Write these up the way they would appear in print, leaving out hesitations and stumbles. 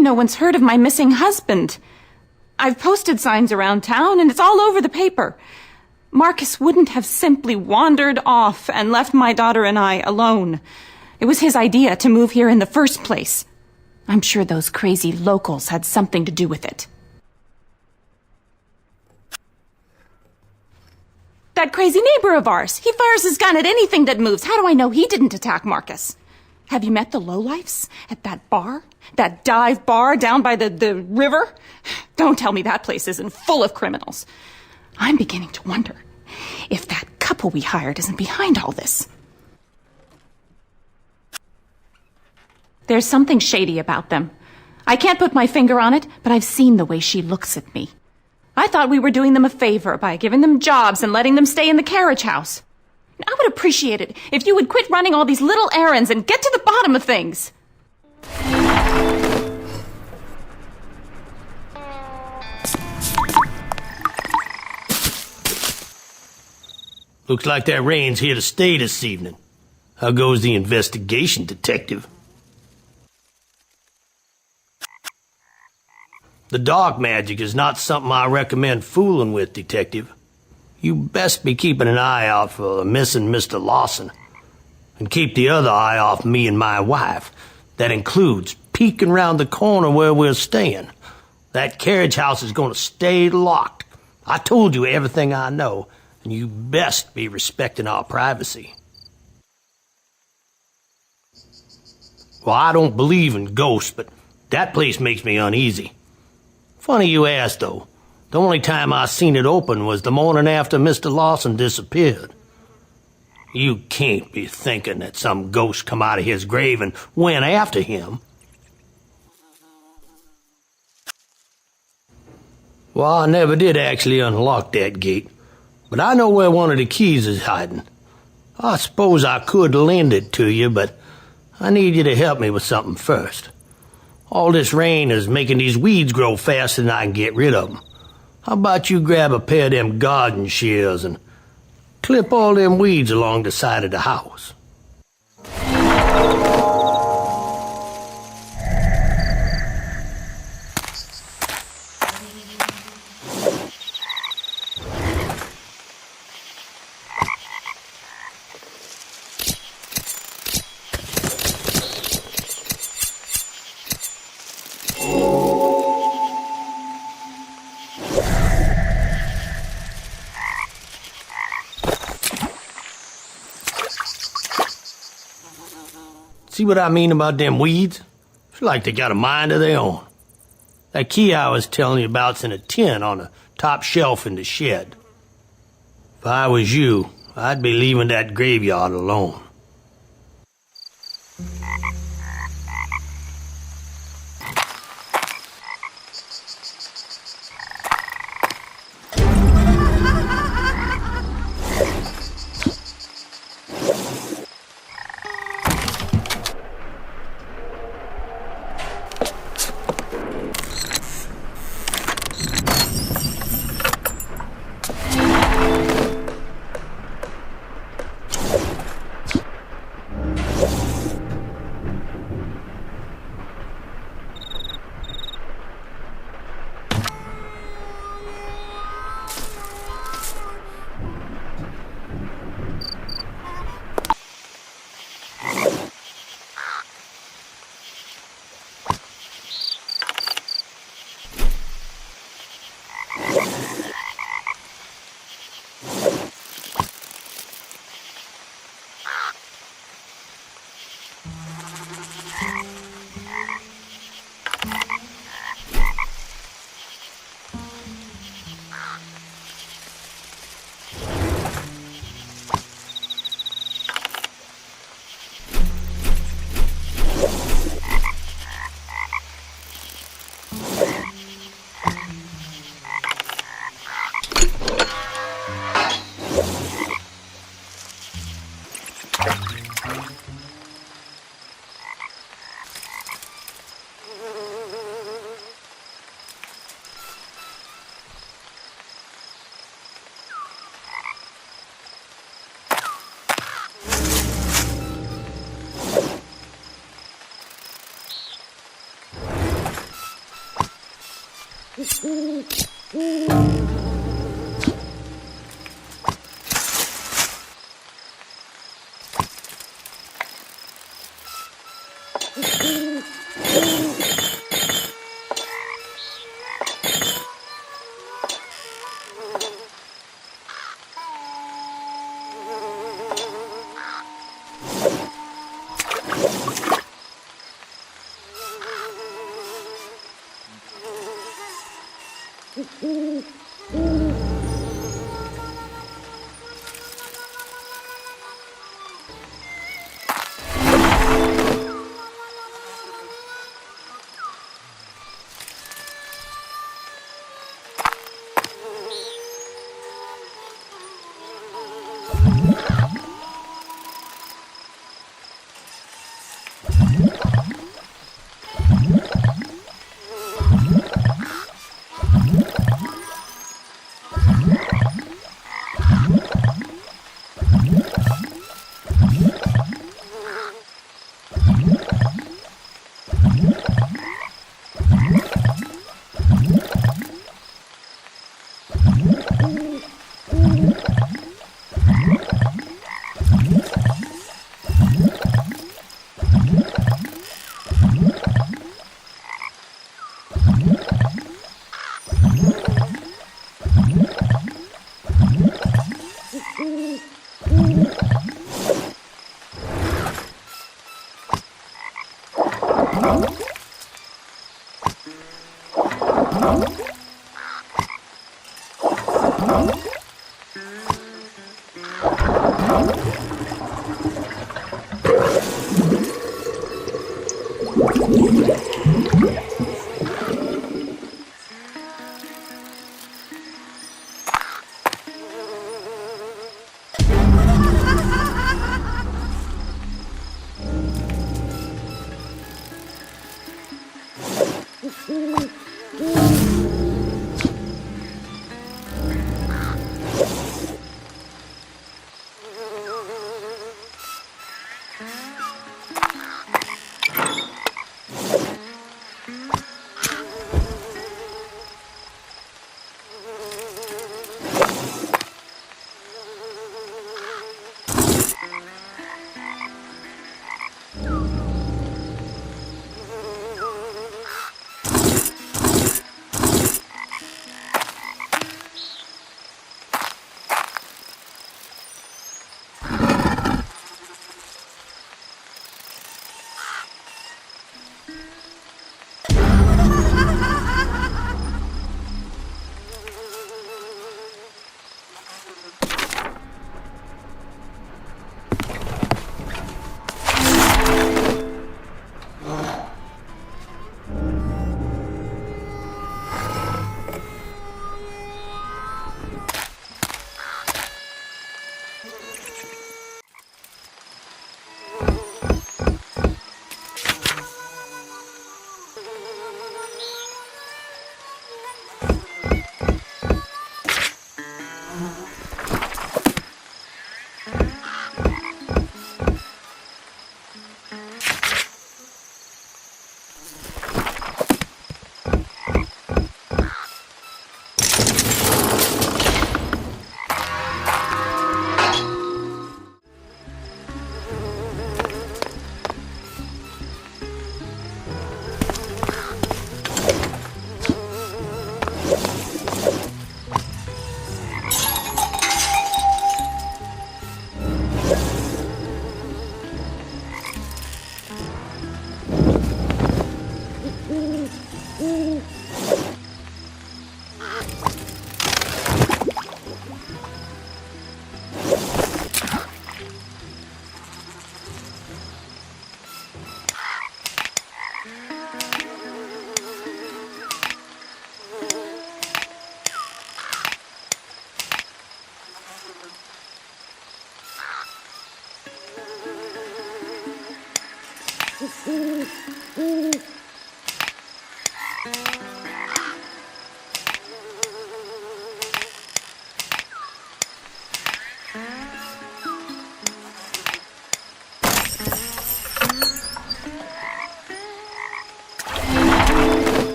mean no one's heard of my missing husband? I've posted signs around town, and it's all over the paper. Marcus wouldn't have simply wandered off and left my daughter and I alone. It was his idea to move here in the first place. I'm sure those crazy locals had something to do with it. That crazy neighbor of ours, he fires his gun at anything that moves. How do I know he didn't attack Marcus? Have you met the lowlifes at that bar? That dive bar down by the river? Don't tell me that place isn't full of criminals. I'm beginning to wonder if that couple we hired isn't behind all this. There's something shady about them. I can't put my finger on it, but I've seen the way she looks at me. I thought we were doing them a favor by giving them jobs and letting them stay in the carriage house. I would appreciate it if you would quit running all these little errands and get to the bottom of things. Looks like that rain's here to stay this evening. How goes the investigation, detective? The dark magic is not something I recommend fooling with, detective. You best be keeping an eye out for missing Mr. Lawson. And keep the other eye off me and my wife. That includes peeking round the corner where we're staying. That carriage house is going to stay locked. I told you everything I know, and you best be respecting our privacy. Well, I don't believe in ghosts, but that place makes me uneasy. Funny you ask, though. The only time I seen it open was the morning after Mr. Lawson disappeared. You can't be thinking that some ghost come out of his grave and went after him. Well, I never did actually unlock that gate, but I know where one of the keys is hiding. I suppose I could lend it to you, but I need you to help me with something first. All this rain is making these weeds grow faster than I can get rid of them. How about you grab a pair of them garden shears and clip all them weeds along the side of the house? See what I mean about them weeds? It's like they got a mind of their own. That key I was telling you about's in a tin on the top shelf in the shed. If I was you, I'd be leaving that graveyard alone.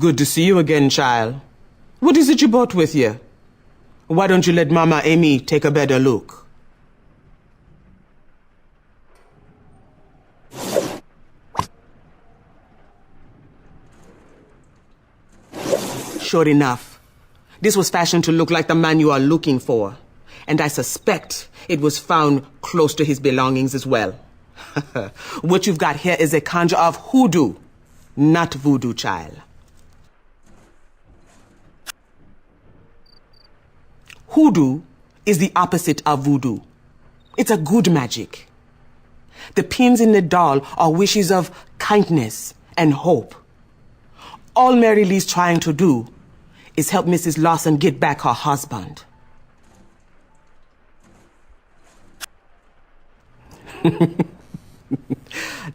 Good to see you again, child. What is it you brought with you? Why don't you let Mama Amy take a better look? sure enough, this was fashioned to look like the man you are looking for. And I suspect it was found close to his belongings as well. What you've got here is a conjure of hoodoo, not voodoo, child. Hoodoo is the opposite of voodoo. It's a good magic. The pins in the doll are wishes of kindness and hope. All Mary Lee's trying to do is help Mrs. Lawson get back her husband.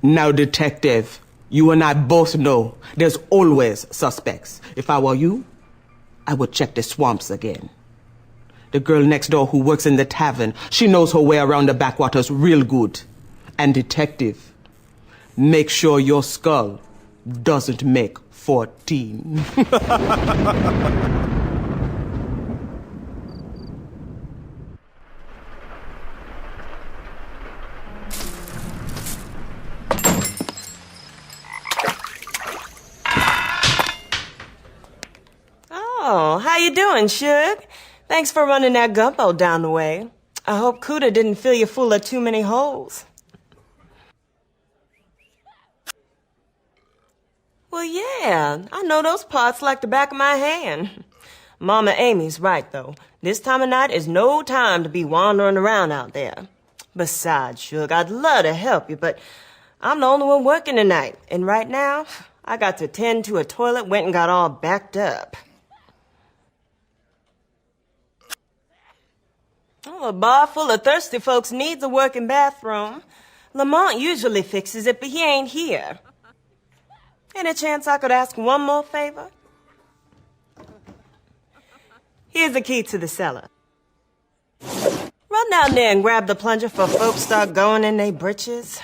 Now, detective, you and I both know there's always suspects. If I were you, I would check the swamps again. The girl next door who works in the tavern, she knows her way around the backwaters real good. And detective, make sure your skull doesn't make 14. Oh, how you doing, Suge? Thanks for running that gumbo down the way. I hope Cuda didn't fill you full of too many holes. Well, yeah, I know those parts like the back of my hand. Mama Amy's right, though. This time of night is no time to be wandering around out there. Besides, Suge, I'd love to help you, but I'm the only one working tonight. And right now, I got to tend to a toilet went and got all backed up. Oh, a bar full of thirsty folks needs a working bathroom. Lamont usually fixes it, but he ain't here. Any chance I could ask one more favor? Here's the key to the cellar. Run down there and grab the plunger for folks start going in they britches.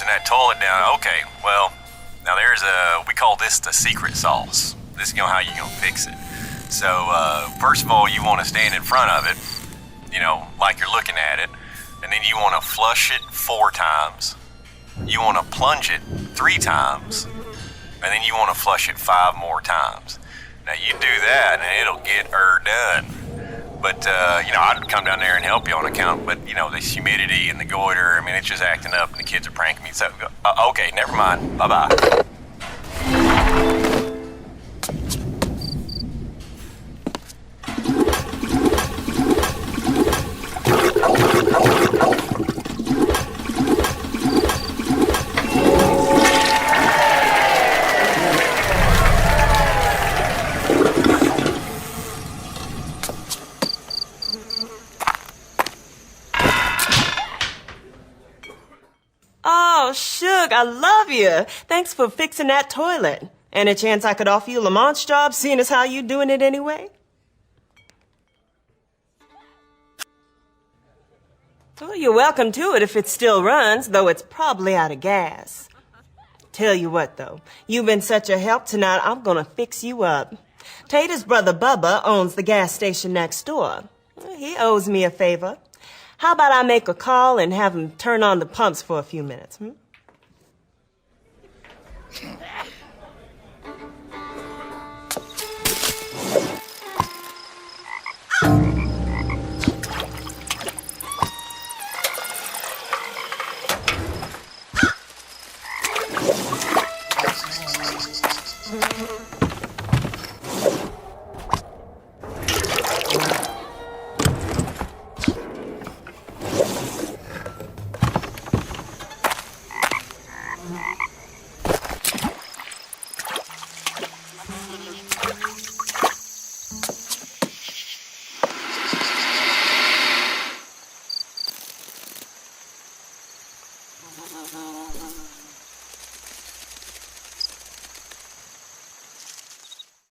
That toilet down. Okay, well, now we call this the secret sauce. This is how you're gonna fix it. So, first of all, you want to stand in front of it, like you're looking at it, and then you want to flush it 4 times. You want to plunge it 3 times, and then you want to flush it 5 more times. Now, you do that, and it'll get her done. But, I'd come down there and help you on account, but, this humidity and the goiter, it's just acting up and the kids are pranking me. So, okay, never mind. Bye-bye. Oh, Suge, I love you. Thanks for fixing that toilet. Any chance I could offer you Lamont's job, seeing as how you doing it anyway? Well, you're welcome to it if it still runs, though it's probably out of gas. Tell you what, though, you've been such a help tonight, I'm gonna fix you up. Tater's brother Bubba owns the gas station next door. He owes me a favor. How about I make a call and have him turn on the pumps for a few minutes,